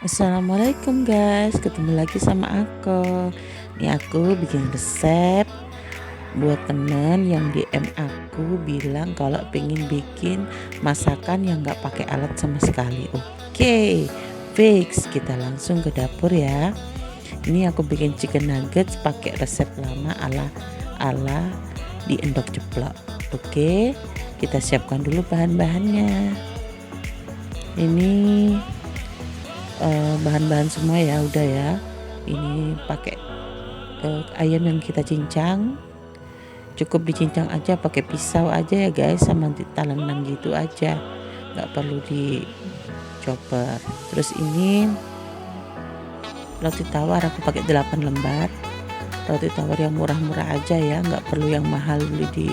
Assalamualaikum guys, ketemu lagi sama aku. Ini aku bikin resep buat temen yang DM aku bilang kalau pengen bikin masakan yang gak pakai alat sama sekali. Oke, fix, kita langsung ke dapur ya. Ini aku bikin chicken nuggets pakai resep lama ala di endok ceplok. Oke, kita siapkan dulu bahan-bahannya. Ini bahan-bahan semua ya, udah ya. Ini pakai ayam yang kita cincang, cukup dicincang aja pakai pisau aja ya guys, sama ditalenan gitu aja, nggak perlu dicoper. Terus ini roti tawar aku pakai 8 lembar, roti tawar yang murah-murah aja ya, nggak perlu yang mahal beli di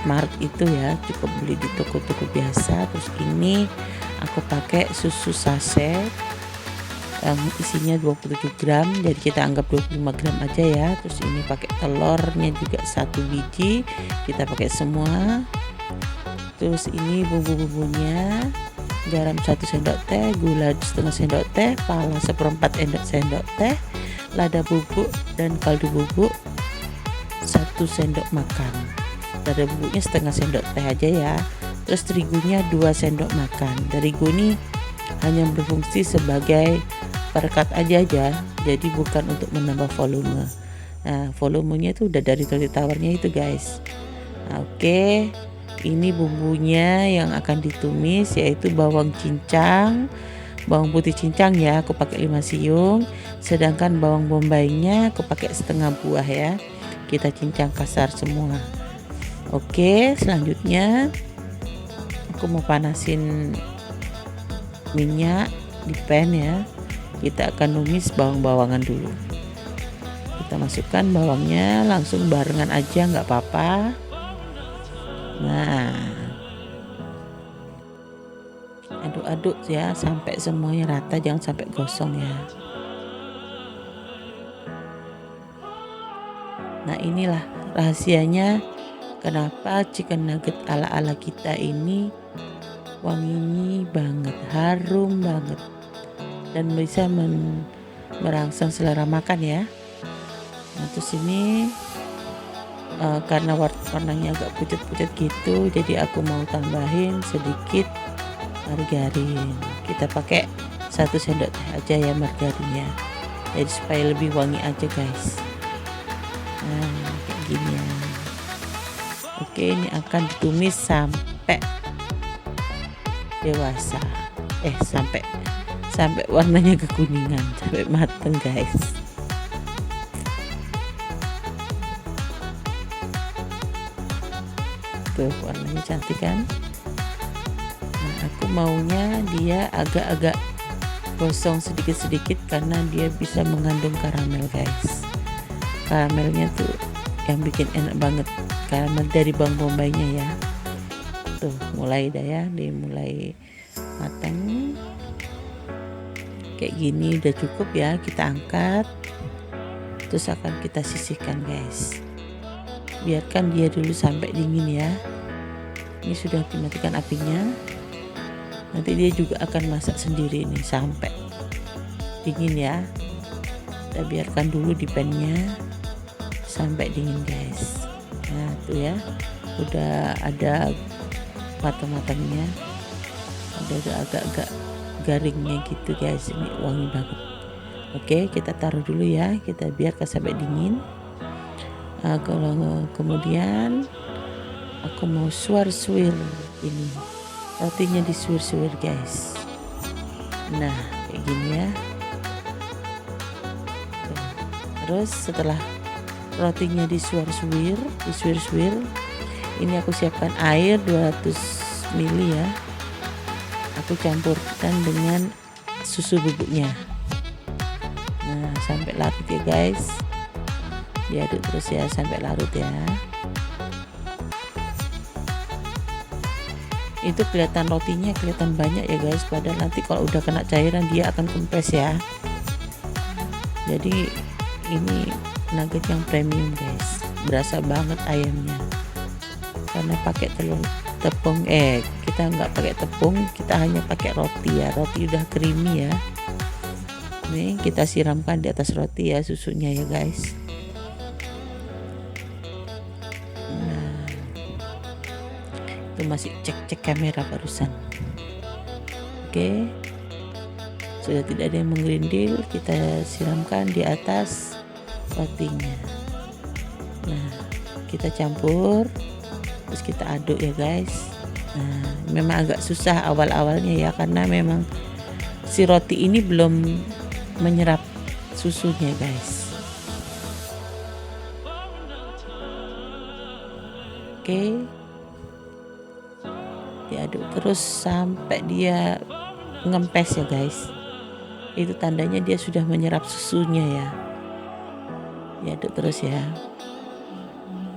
mart itu ya, cukup beli di toko-toko biasa. Terus ini aku pakai susu saset yang isinya 27 gram, jadi kita anggap 25 gram aja ya. Terus ini pakai telurnya juga 1 biji, kita pakai semua. Terus ini bumbu-bumbunya, garam 1 sendok teh, gula setengah sendok teh, pala 1/4 sendok teh, lada bubuk dan kaldu bubuk 1 sendok makan. Lada bubuknya setengah sendok teh aja ya. Terus terigunya 2 sendok makan. Terigu ini hanya berfungsi sebagai perekat aja, jadi bukan untuk menambah volume. Nah, volumenya itu udah dari roti tawarnya itu guys. Nah, oke, ini bumbunya yang akan ditumis yaitu bawang cincang, bawang putih cincang ya, aku pakai 5 siung. Sedangkan bawang bombaynya aku pakai setengah buah ya, kita cincang kasar semua. Oke, selanjutnya aku mau panasin minyak di pan ya. Kita akan numis bawang-bawangan dulu. Kita masukkan bawangnya langsung barengan aja, nggak apa-apa. Nah, aduk-aduk ya sampai semuanya rata, jangan sampai gosong ya. Nah, inilah rahasianya kenapa chicken nugget ala-ala kita ini wangi banget, harum banget, dan bisa merangsang selera makan ya. Nah, terus ini karena warnanya agak pucat-pucat gitu, jadi aku mau tambahin sedikit margarin. Kita pakai 1 sendok teh aja ya margarinnya, jadi supaya lebih wangi aja guys. Nah, kayak gini ya. Oke, ini akan ditumis sampai dewasa, sampai warnanya kekuningan, sampai mateng guys. Tuh, warnanya cantik kan. Nah, aku maunya dia agak-agak gosong sedikit-sedikit karena dia bisa mengandung karamel guys. Karamelnya tuh yang bikin enak banget, karamel dari bawang bombaynya ya. Tuh, mulai dah ya, dimulai matang kayak gini, udah cukup ya, kita angkat. Terus akan kita sisihkan guys, biarkan dia dulu sampai dingin ya. Ini sudah dimatikan apinya, nanti dia juga akan masak sendiri nih sampai dingin ya. Kita biarkan dulu di pannya sampai dingin guys. Nah, tuh ya, udah ada matang-matangnya, udah agak-agak garingnya gitu guys. Ini wangi banget. Oke, kita taruh dulu ya, kita biarkan sampai dingin. Kalau kemudian aku mau suwir-suwir ini rotinya, disuwir-suwir guys. Nah, kayak gini ya. Terus setelah rotinya disuwir-suwir, ini aku siapkan air 200 ml ya. Aku campurkan dengan susu bubuknya. Nah, sampai larut ya guys. Diaduk terus ya sampai larut ya. Itu kelihatan rotinya kelihatan banyak ya guys, padahal nanti kalau udah kena cairan dia akan kempes ya. Jadi ini nugget yang premium guys, berasa banget ayamnya karena pakai tepung, kita nggak pakai tepung, kita hanya pakai roti ya. Roti udah creamy ya. Nih kita siramkan di atas roti ya susunya ya guys. Nah, itu masih cek kamera barusan. Oke, sudah tidak ada yang menggerindil, kita siramkan di atas rotinya. Nah, kita campur, terus kita aduk ya guys. Nah, memang agak susah awal-awalnya ya, karena memang si roti ini belum menyerap susunya guys. Oke, diaduk terus sampai dia ngempes ya guys. Itu tandanya dia sudah menyerap susunya ya. Diaduk terus ya,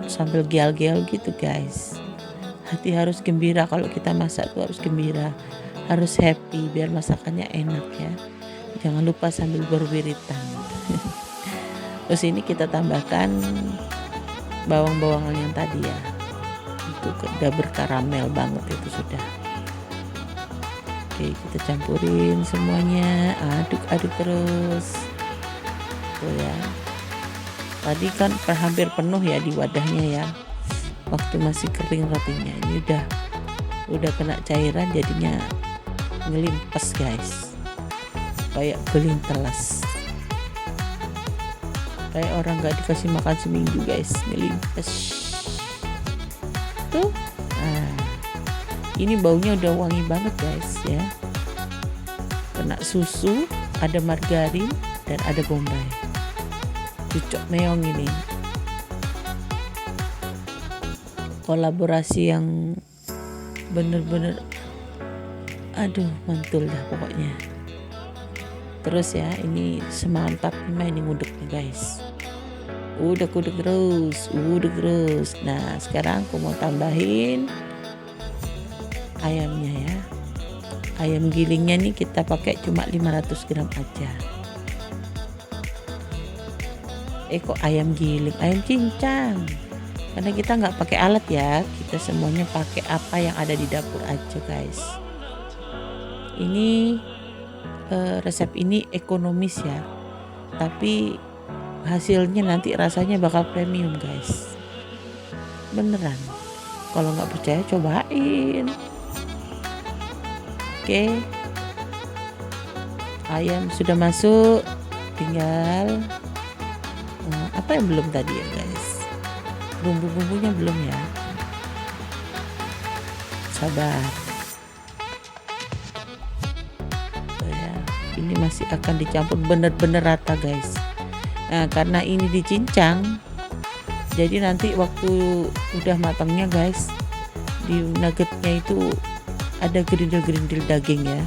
sambil geal-geal gitu guys. Hati harus gembira, kalau kita masak tuh harus gembira, harus happy biar masakannya enak ya. Jangan lupa sambil berwiritan. Terus ini kita tambahkan bawang-bawangan yang tadi ya. Itu udah berkaramel banget itu sudah. Oke, kita campurin semuanya, aduk-aduk terus. Tuh ya. Tadi kan hampir penuh ya di wadahnya ya. Waktu masih kering rotinya. Ini udah kena cairan, jadinya ngelimpes guys. Kayak beling telas, kayak orang nggak dikasih makan seminggu guys, ngelimpes tuh. Nah, ini baunya udah wangi banget guys ya, kena susu, ada margarin dan ada bombay, cucok meong. Ini kolaborasi yang bener-bener aduh mantul dah pokoknya. Terus ya, ini semangat 45 ini nguduknya guys. Uduk terus. Nah, sekarang aku mau tambahin ayamnya ya. Ayam gilingnya nih kita pakai cuma 500 gram aja. Kok ayam giling? Ayam cincang. Karena kita nggak pakai alat ya, kita semuanya pakai apa yang ada di dapur aja guys. Ini resep ini ekonomis ya, tapi hasilnya nanti rasanya bakal premium guys, beneran. Kalau nggak percaya cobain. Oke, ayam sudah masuk, tinggal apa yang belum tadi ya guys, bumbu-bumbunya belum ya, sabar. Ini masih akan dicampur bener-bener rata guys. Nah, karena ini dicincang, jadi nanti waktu udah matangnya guys, di nuggetnya itu ada gerindil-gerindil daging ya.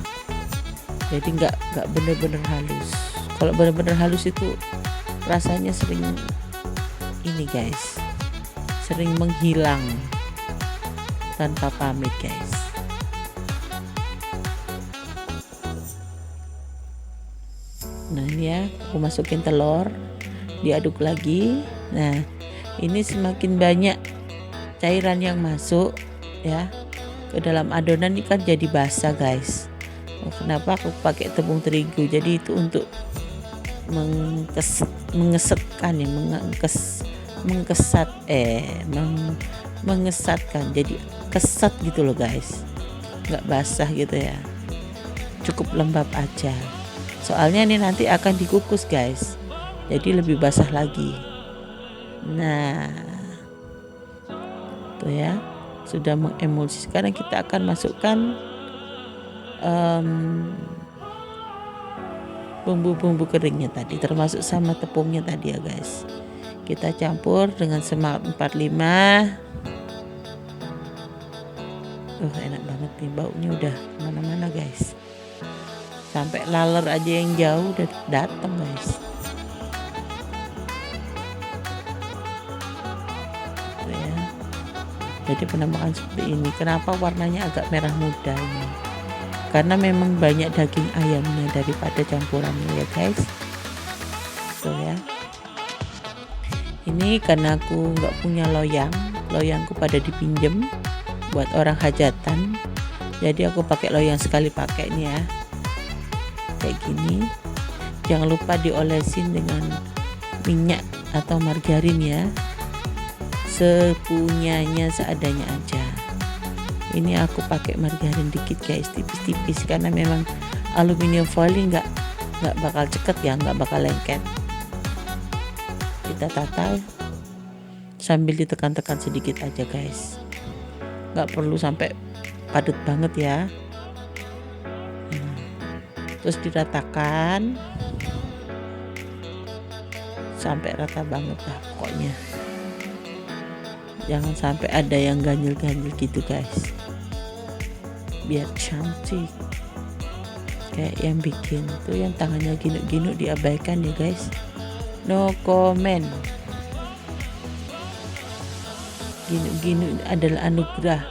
Jadi nggak bener-bener halus. Kalau bener-bener halus itu rasanya sering ini guys, sering menghilang tanpa pamit guys. Nah ini ya, aku masukin telur, diaduk lagi. Nah ini semakin banyak cairan yang masuk ya ke dalam adonan, ini kan jadi basah guys. Kenapa aku pakai tepung terigu? Jadi itu untuk mengesetkan ya, mengesatkan, jadi kesat gitu loh guys, nggak basah gitu ya, cukup lembab aja. Soalnya ini nanti akan dikukus guys, jadi lebih basah lagi. Nah tuh ya, sudah mengemulsi. Sekarang kita akan masukkan bumbu-bumbu keringnya tadi, termasuk sama tepungnya tadi ya guys. Kita campur dengan semangat 45. Enak banget nih, baunya udah kemana-mana guys. Sampai laler aja yang jauh udah datang guys. Ya. Jadi penampakan seperti ini. Kenapa warnanya agak merah muda ini? Karena memang banyak daging ayamnya daripada campurannya ya guys. Tuh ya. Ini karena aku nggak punya loyangku pada dipinjem. buat orang hajatan. Jadi aku pakai loyang sekali pakai nih ya, kayak gini. Jangan lupa diolesin dengan minyak atau margarin ya, sepunyanya seadanya aja. Ini aku pakai margarin dikit guys, tipis-tipis, karena memang aluminium foil ini nggak bakal ceket ya, nggak bakal lengket. Kita tata sambil ditekan-tekan sedikit aja guys, nggak perlu sampai padat banget ya. Terus diratakan sampai rata banget lah pokoknya, jangan sampai ada yang ganjil-ganjil gitu guys, biar cantik. Kayak yang bikin tuh yang tangannya ginuk-ginuk diabaikan ya guys, no comment. Ginuk-ginuk adalah anugerah,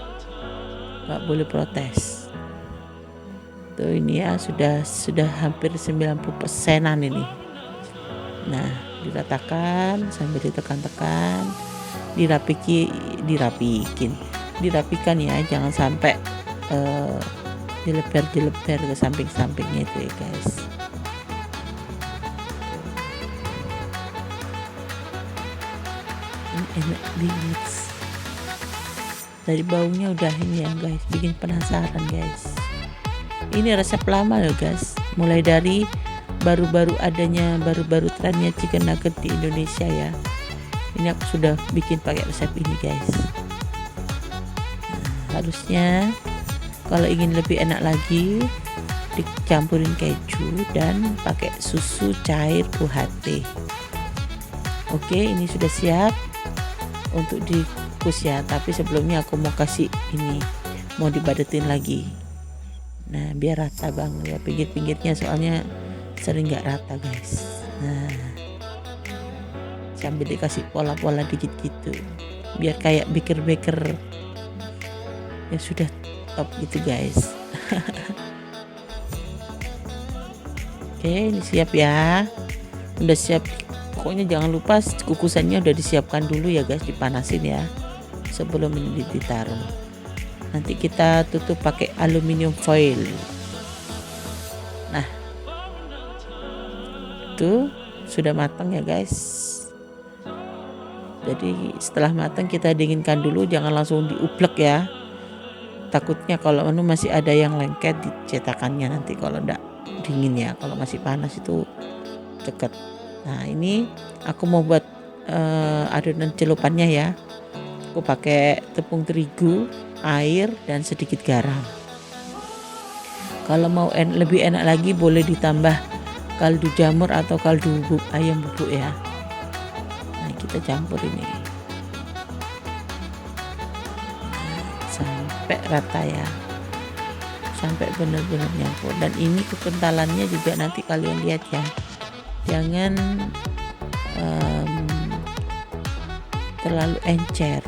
nggak boleh protes. Tuh ini ya sudah hampir 90%-an ini. Nah, diratakan sambil ditekan-tekan, dirapikan ya, jangan sampai dilebar ke samping-sampingnya itu ya guys. Ini enak banget. Dari baunya udah ini ya guys, bikin penasaran guys. Ini resep lama loh guys, mulai dari baru-baru trennya chicken nugget di Indonesia ya. Ini aku sudah bikin pakai resep ini guys. Nah, harusnya kalau ingin lebih enak lagi dicampurin keju dan pakai susu cair UHT. Oke, ini sudah siap untuk dikukus ya, tapi sebelumnya aku mau kasih ini, mau dibadetin lagi. Nah, biar rata banget ya pinggir-pinggirnya, soalnya sering nggak rata guys. Nah, sambil dikasih pola-pola dikit gitu, biar kayak baker ya, sudah top gitu guys. Oke, ini siap ya, udah siap. Pokoknya jangan lupa kukusannya udah disiapkan dulu ya guys, dipanasin ya sebelum ini ditaruh. Nanti kita tutup pakai aluminium foil. Nah, itu sudah matang ya guys. Jadi setelah matang kita dinginkan dulu, jangan langsung diublek ya. Takutnya kalau masih ada yang lengket di cetakannya nanti kalau enggak dingin ya. Kalau masih panas itu deket. Nah, ini aku mau buat adonan celupannya ya. Aku pakai tepung terigu, air, dan sedikit garam. Kalau mau lebih enak lagi boleh ditambah kaldu jamur atau kaldu ayam bubuk ya. Nah, kita campur ini sampai rata ya, sampai benar-benar nyampur. Dan ini kekentalannya juga nanti kalian lihat ya, jangan terlalu encer,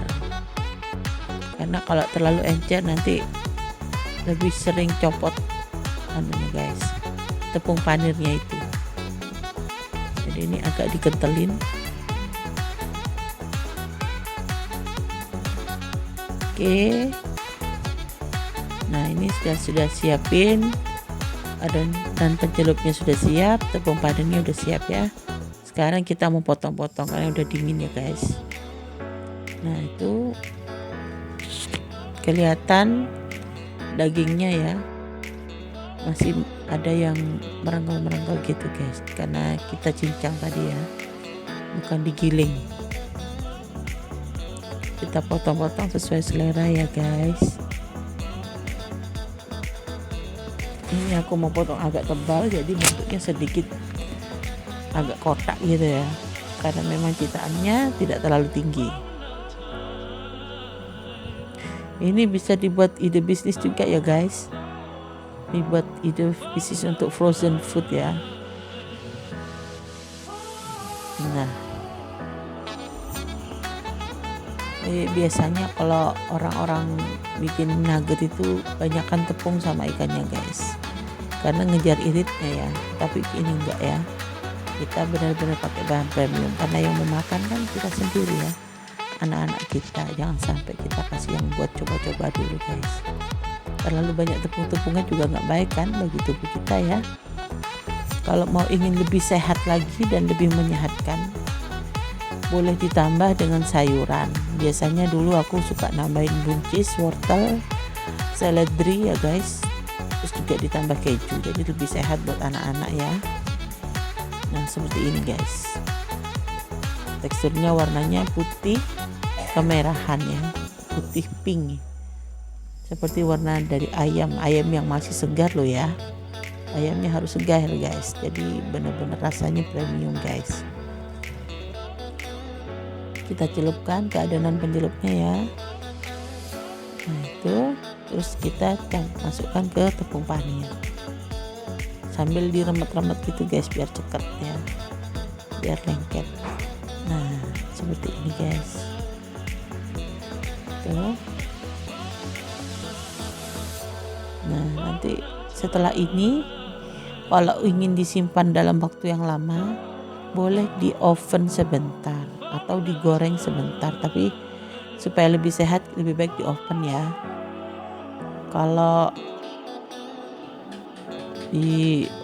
karena kalau terlalu encer nanti lebih sering copot guys, tepung panirnya itu. Jadi ini agak dikentelin. Oke, nah ini sudah siapin dan pencelupnya sudah siap, tepung panirnya udah siap ya. Sekarang kita mau potong-potong karena udah dingin ya guys. Nah, itu kelihatan dagingnya ya, masih ada yang merengkel-merengkel gitu guys, karena kita cincang tadi ya, bukan digiling. Kita potong-potong sesuai selera ya guys. Ini aku mau potong agak tebal, jadi bentuknya sedikit agak kotak gitu ya, karena memang citaannya tidak terlalu tinggi. Ini bisa dibuat ide bisnis juga ya guys, dibuat ide bisnis untuk frozen food ya. Nah, biasanya kalau orang-orang bikin nugget itu banyakkan tepung sama ikannya guys, karena ngejar iritnya ya. Tapi ini enggak ya, kita benar-benar pakai bahan premium, karena yang memakan kan kita sendiri ya. anak-anak kita. Jangan sampai kita kasih yang buat coba-coba dulu guys. Terlalu banyak tepung-tepungan juga nggak baik kan bagi tubuh kita ya. Kalau mau ingin lebih sehat lagi dan lebih menyehatkan, boleh ditambah dengan sayuran. Biasanya dulu aku suka nambahin buncis, wortel, seledri ya guys. Terus juga ditambah keju, jadi lebih sehat buat anak-anak ya. Nah seperti ini guys. Teksturnya warnanya putih kemerahan ya, putih pink. Seperti warna dari ayam yang masih segar loh ya. Ayamnya harus segar guys, jadi benar-benar rasanya premium guys. Kita celupkan ke adonan pencelupnya ya. Nah itu, terus kita masukkan ke tepung panir sambil diremet-remet gitu guys, biar cekat ya, biar lengket. Nah seperti ini guys. Tuh. Nah nanti setelah ini, kalau ingin disimpan dalam waktu yang lama, boleh di oven sebentar atau digoreng sebentar, tapi supaya lebih sehat lebih baik di oven ya. Kalau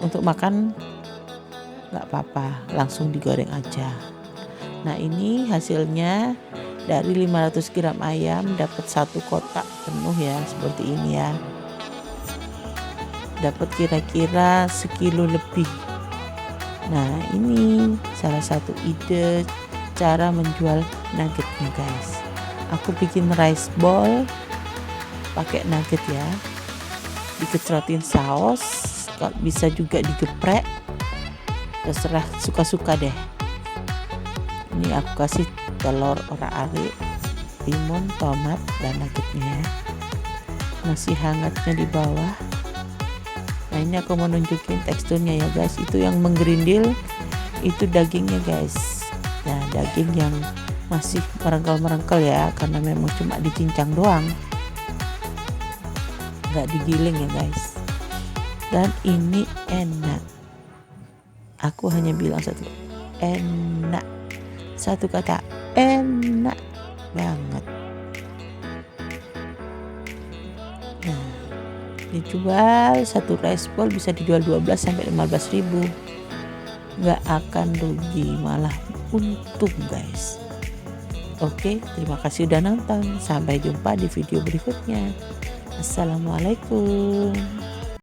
untuk makan nggak apa-apa, langsung digoreng aja. Nah ini hasilnya dari 500 gram ayam dapat 1 kotak penuh ya, seperti ini ya. Dapat kira-kira sekilo lebih. Nah ini salah satu ide cara menjual nuggetnya guys. Aku bikin rice ball pakai nugget ya, dikecrotin saus, bisa juga digeprek, terserah suka-suka deh. Ini aku kasih telur orak-arik, timun, tomat, dan nuggetnya ya. Masih hangatnya di bawah. Nah ini aku mau nunjukin teksturnya ya guys. Itu yang menggerindil itu dagingnya guys. Nah daging yang masih merengkel-merengkel ya, karena memang cuma dicincang doang, nggak digiling ya guys. Dan ini enak. Aku hanya bilang enak, satu kata, enak banget. Nah dijual satu rice ball bisa dijual 12 sampai 15 ribu. Nggak akan rugi, malah untung guys. Oke, terima kasih udah nonton. Sampai jumpa di video berikutnya. Assalamualaikum.